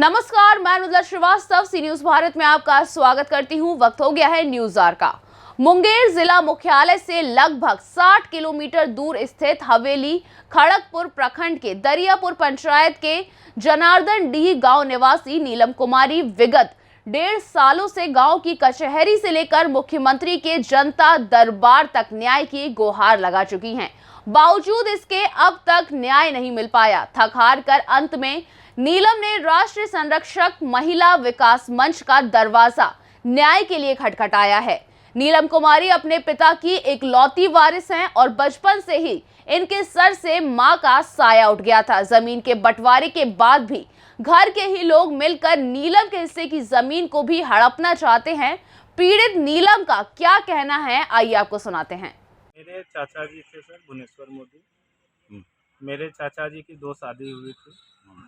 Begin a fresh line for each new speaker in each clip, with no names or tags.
नमस्कार, मैं अनुजा श्रीवास्तव सी न्यूज भारत में आपका स्वागत करती हूं। वक्त हो गया है न्यूज आवर का। मुंगेर जिला मुख्यालय से लगभग 60 किलोमीटर दूर स्थित हवेली खड़गपुर प्रखंड के दरियापुर पंचायत के जनार्दन डीह गांव निवासी नीलम कुमारी विगत 1.5 सालों से गांव की कचहरी से लेकर मुख्यमंत्री के जनता दरबार तक न्याय की गुहार लगा चुकी हैं। बावजूद इसके अब तक न्याय नहीं मिल पाया। थक हार कर अंत में नीलम ने राष्ट्रीय संरक्षक महिला विकास मंच का दरवाजा न्याय के लिए खटखटाया है। नीलम कुमारी अपने पिता की इकलौती वारिस हैं और बचपन से ही इनके सर से मां का साया उठ गया था। जमीन के बंटवारे के बाद भी घर के ही लोग मिलकर नीलम के हिस्से की जमीन को भी हड़पना चाहते हैं। पीड़ित नीलम का क्या कहना है, आइए आपको सुनाते हैं।
मेरे चाचा जी थे सर, भुवनेश्वर मोदी। मेरे चाचा जी की 2 शादी हुई थी।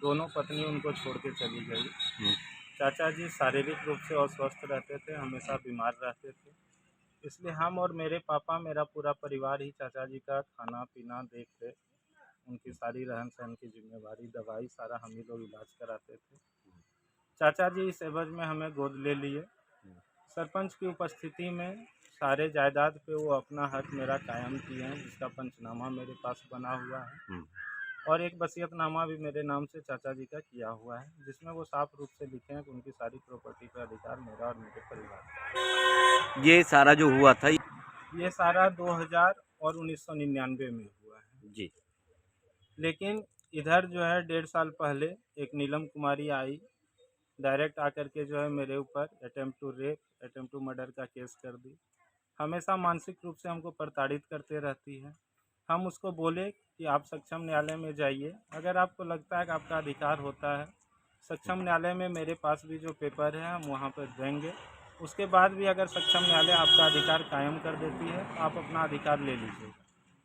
दोनों पत्नी उनको छोड़ के चली गई। चाचा जी शारीरिक रूप से अस्वस्थ रहते थे, हमेशा बीमार रहते थे। इसलिए हम और मेरे पापा, मेरा पूरा परिवार ही चाचा जी का खाना पीना देख रेख, उनकी सारी रहन सहन की जिम्मेवारी, दवाई सारा हम ही लोग इलाज कराते थे। चाचा जी इस एवज में हमें गोद ले लिए। सरपंच की उपस्थिति में सारे जायदाद पे वो अपना हक मेरा कायम किए हैं, जिसका पंचनामा मेरे पास बना हुआ है और एक वसीयतनामा भी मेरे नाम से चाचा जी का किया हुआ है, जिसमें वो साफ रूप से लिखे हैं कि उनकी सारी प्रॉपर्टी का अधिकार मेरा और मेरे परिवार का।
ये सारा जो हुआ था
ये सारा 2000 और 1999 में हुआ है
जी।
लेकिन इधर जो है 1.5 साल पहले एक नीलम कुमारी आई, डायरेक्ट आकर के जो है मेरे ऊपर attempt to rape, attempt to murder का केस कर दी। हमेशा मानसिक रूप से हमको प्रताड़ित करते रहती है। हम उसको बोले कि आप सक्षम न्यायालय में जाइए, अगर आपको लगता है कि आपका अधिकार होता है। सक्षम न्यायालय में मेरे पास भी जो पेपर है हम वहाँ पर देंगे। उसके बाद भी अगर सक्षम न्यायालय आपका अधिकार कायम कर देती है तो आप अपना अधिकार ले लीजिए।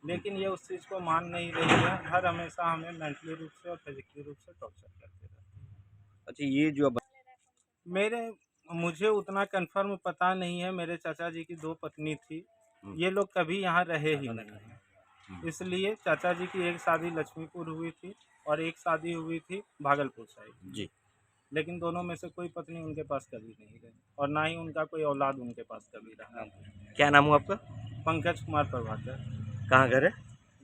लेकिन ये उस चीज़ को मान नहीं रही है। हर हमेशा हमें मेंटली रूप से और फिजिकली रूप से टॉर्चर करते रहते हैं।
अच्छा, ये जो
मुझे उतना कंफर्म पता नहीं है। मेरे चाचा जी की 2 पत्नी थी, ये लोग कभी यहाँ रहे ही नहीं हैं। इसलिए चाचा जी की एक शादी लक्ष्मीपुर हुई थी और एक शादी हुई थी भागलपुर साइड
जी।
लेकिन दोनों में से कोई पत्नी उनके पास कभी नहीं रही और ना ही उनका कोई औलाद उनके पास कभी रहा।
क्या नाम हुआ आपका?
पंकज कुमार प्रभाकर,
कहाँ घर है?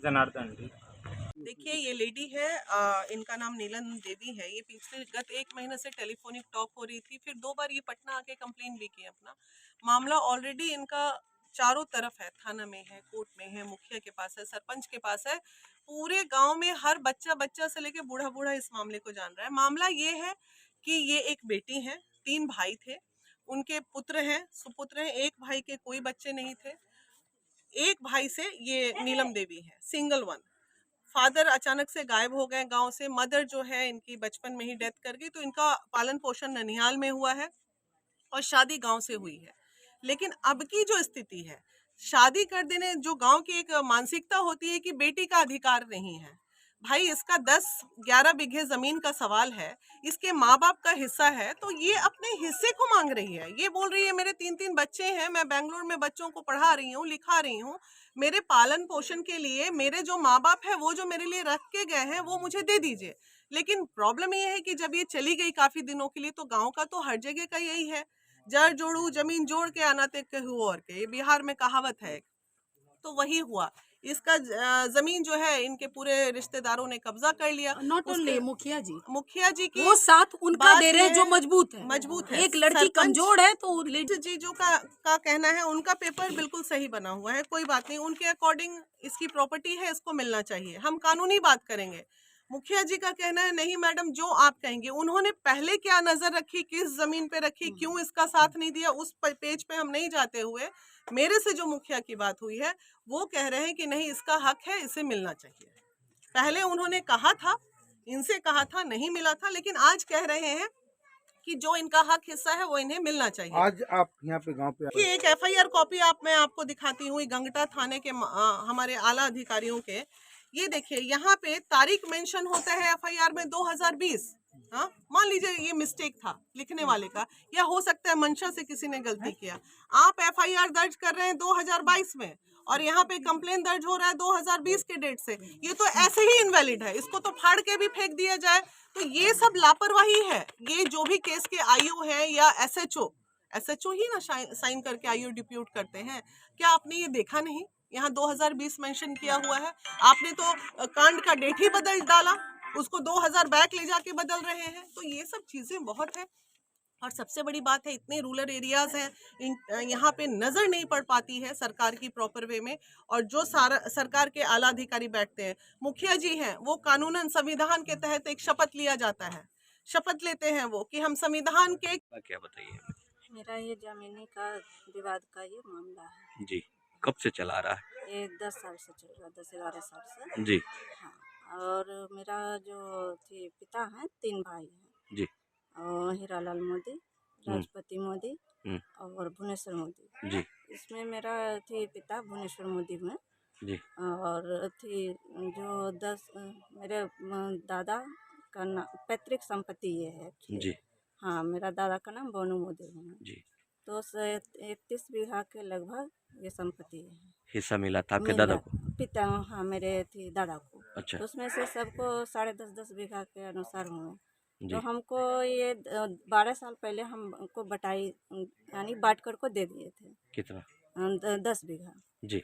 जनार्दन डी।
देखिए, ये लेडी है, इनका नाम नीलम देवी है। ये पिछले गत 1 महीने से टेलीफोनिक टॉक हो रही थी, फिर 2 बार ये पटना आके कंप्लेन भी की अपना मामला। ऑलरेडी इनका चारों तरफ है, थाना में है, कोर्ट में है, मुखिया के पास है, सरपंच के पास है। पूरे गांव में हर बच्चा से लेके बूढ़ा बूढ़ा इस मामले को जान रहा है। मामला ये है कि ये एक बेटी है, 3 भाई थे, उनके पुत्र हैं, सुपुत्र हैं। एक भाई के कोई बच्चे नहीं थे। एक भाई से ये नीलम देवी है, सिंगल वन। फादर अचानक से गायब हो गए गांव से। मदर जो है इनकी बचपन में ही डेथ कर गई, तो इनका पालन पोषण ननिहाल में हुआ है और शादी गांव से हुई है। लेकिन अब की जो स्थिति है, शादी कर देने जो गांव की एक मानसिकता होती है कि बेटी का अधिकार नहीं है। भाई, इसका 10-11 बीघे जमीन का सवाल है, इसके माँ बाप का हिस्सा है, तो ये अपने हिस्से को मांग रही है। ये बोल रही है मेरे 3-3 बच्चे हैं, मैं बेंगलोर में बच्चों को पढ़ा रही हूँ, लिखा रही हूँ, मेरे पालन पोषण के लिए मेरे जो माँ बाप है वो जो मेरे लिए रख के गए हैं वो मुझे दे दीजिए। लेकिन प्रॉब्लम ये है कि जब ये चली गई काफी दिनों के लिए, तो गाँव का तो हर जगह का यही है, जड़ जोड़ू जमीन जोड़ के आना ते कहू और के, ये बिहार में कहावत है। तो वही हुआ, इसका जमीन जो है इनके पूरे रिश्तेदारों ने कब्जा कर लिया।
नॉट ओनली मुखिया जी
की
वो साथ उनका दे रहे हैं जो मजबूत है। एक लड़की कमजोर है तो
जी जो का कहना है, उनका पेपर बिल्कुल सही बना हुआ है, कोई बात नहीं, उनके अकॉर्डिंग इसकी प्रॉपर्टी है, इसको मिलना चाहिए, हम कानूनी बात करेंगे। मुखिया जी का कहना है नहीं मैडम, जो आप कहेंगे। उन्होंने पहले क्या नजर रखी, किस जमीन पे रखी, क्यों इसका साथ नहीं दिया, उस पेज पे हम नहीं जाते हुए, मेरे से जो मुखिया की बात हुई है वो कह रहे हैं कि नहीं, इसका हक है, इसे मिलना चाहिए। पहले उन्होंने कहा था, इनसे कहा था, नहीं मिला था, लेकिन आज कह रहे हैं कि जो इनका हक हिस्सा है वो इन्हें मिलना चाहिए।
आज आप यहाँ पे गांव पे
कि एक FIR कॉपी मैं आपको दिखाती हूँ, गंगटा थाने के हमारे आला अधिकारियों के। ये देखिए, यहाँ पे तारीख मेंशन होता है FIR में 2020। हाँ, मान लीजिए ये मिस्टेक था लिखने वाले का, या हो सकता है मंशा से किसी ने गलती किया। आप FIR दर्ज कर रहे हैं 2022 में, और यहाँ पे कंप्लेन दर्ज हो रहा है 2020 के डेट से। ये तो ऐसे ही इनवैलिड है, इसको तो फाड़ के भी फेंक दिया जाए। तो ये सब लापरवाही है। ये जो भी केस के आईओ है या एसएचओ ही ना साइन करके आईओ डिप्यूट करते हैं। क्या आपने ये देखा नहीं? यहाँ 2020 मेंशन किया हुआ है। आपने तो कांड का डेट ही बदल डाला, उसको 2000 बैक ले जाके बदल रहे हैं। तो ये सब चीजें बहुत है। और सबसे बड़ी बात है, इतने रूरल एरियाज हैं, यहाँ पे नज़र नहीं पड़ पाती है सरकार की प्रॉपर वे में। और जो सरकार के आला अधिकारी बैठते हैं, मुखिया जी हैं, वो कानूनन संविधान के तहत एक शपथ लिया जाता है, शपथ लेते हैं वो कि हम संविधान के।
क्या बताइए?
मेरा ये जमीनी का विवाद का ये मामला है
जी, कब से चला रहा है?
ये 10 साल से चल रहा है, 10-11 साल से।
जी
हाँ, और मेरा जो थी पिता हैं, 3 भाई हैं।
जी
और हीरालाल मोदी, राजपति मोदी और भुवनेश्वर मोदी।
जी
इसमें मेरा थी पिता भुवनेश्वर मोदी में।
जी
और थी जो 10 मेरे दादा का नाम पैतृक संपत्ति ये है actually।
जी
हाँ, मेरा दादा का नाम बोनू मोदी है।
जी।
तो 31 बीघा के लगभग ये संपत्ति है।
हिस्सा मिला था आपके
मिला
दादा को?
पिता, हाँ, मेरे थी दादा को।
अच्छा।
तो उसमें से सबको 10.5 बीघा के अनुसार हुए।
जी
तो हमको ये 12 साल पहले हमको बटाई यानी बांट कर को दे दिए थे।
कितना?
10 बीघा।
जी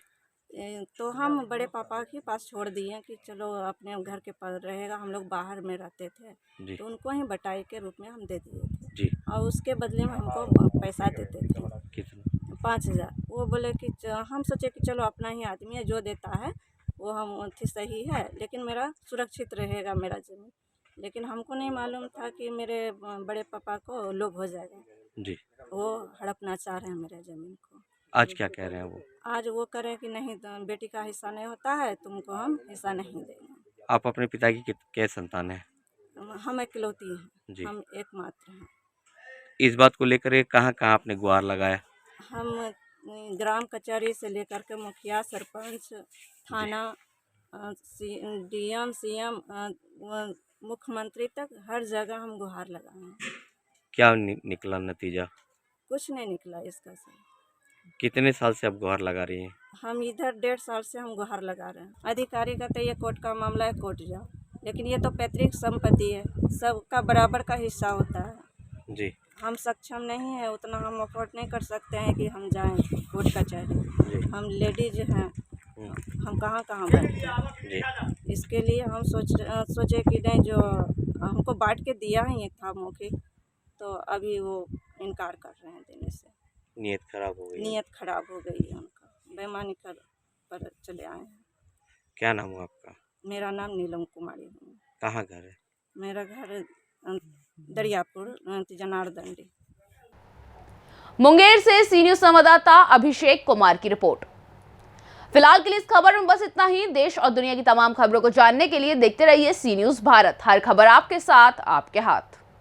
तो हम बड़े पापा के पास छोड़ दिए कि चलो अपने घर के पास रहेगा, हम लोग बाहर में रहते थे।
जी
तो उनको ही बटाई के रूप में हम दे दिए थे।
जी।
और उसके बदले में हमको पैसा देते थे
कितना?
5000। वो बोले कि हम सोचे कि चलो अपना ही आदमी है, जो देता है वो हम सही है, लेकिन मेरा सुरक्षित रहेगा मेरा ज़मीन। लेकिन हमको नहीं मालूम था कि मेरे बड़े पापा को लोभ हो जाएगा।
जी।
वो हड़पना चाह रहे हैं मेरे ज़मीन को।
आज क्या कह रहे हैं वो?
आज वो करें कि नहीं, तो बेटी का हिस्सा नहीं होता है, तुमको हम हिस्सा नहीं देंगे।
आप अपने पिता की क्या संतान है?
हम इकलौती हैं,
जी।
हम एकमात्र हैं।
इस बात को लेकर ये कहाँ कहाँ आपने गुहार लगाया?
हम ग्राम कचहरी से लेकर के मुखिया, सरपंच, थाना, डीएम, सीएम, मुख्यमंत्री तक हर जगह हम गुहार लगाए हैं।
क्या निकला नतीजा?
कुछ नहीं निकला इसका से।
कितने साल से आप गुहार लगा रही हैं?
हम इधर 1.5 साल से हम गुहार लगा रहे हैं। अधिकारी का तो ये कोर्ट का मामला है, कोर्ट जाओ, लेकिन ये तो पैतृक संपत्ति है, सबका बराबर का हिस्सा होता है।
जी।
हम सक्षम नहीं है, उतना हम अफोर्ड नहीं कर सकते हैं कि हम जाएं कोर्ट कचहरी। हम लेडीज हैं, हम कहाँ बैठे।
जी।
इसके लिए हम सोचे कि नहीं, जो हमको बांट के दिया ही था मौखिक, तो अभी वो इनकार कर रहे हैं देने से।
नीयत खराब हो गई?
नीयत खराब हो गई है उनका, बेईमानी कर पर चले आए हैं।
क्या नाम है आपका?
मेरा नाम नीलम कुमारी है।
कहाँ घर है?
मेरा घर दरियापुर, जनार्दन।
मुंगेर से सी न्यूज संवाददाता अभिषेक कुमार की रिपोर्ट। फिलहाल के लिए इस खबर में बस इतना ही। देश और दुनिया की तमाम खबरों को जानने के लिए देखते रहिए सी न्यूज भारत। हर खबर आपके साथ, आपके हाथ।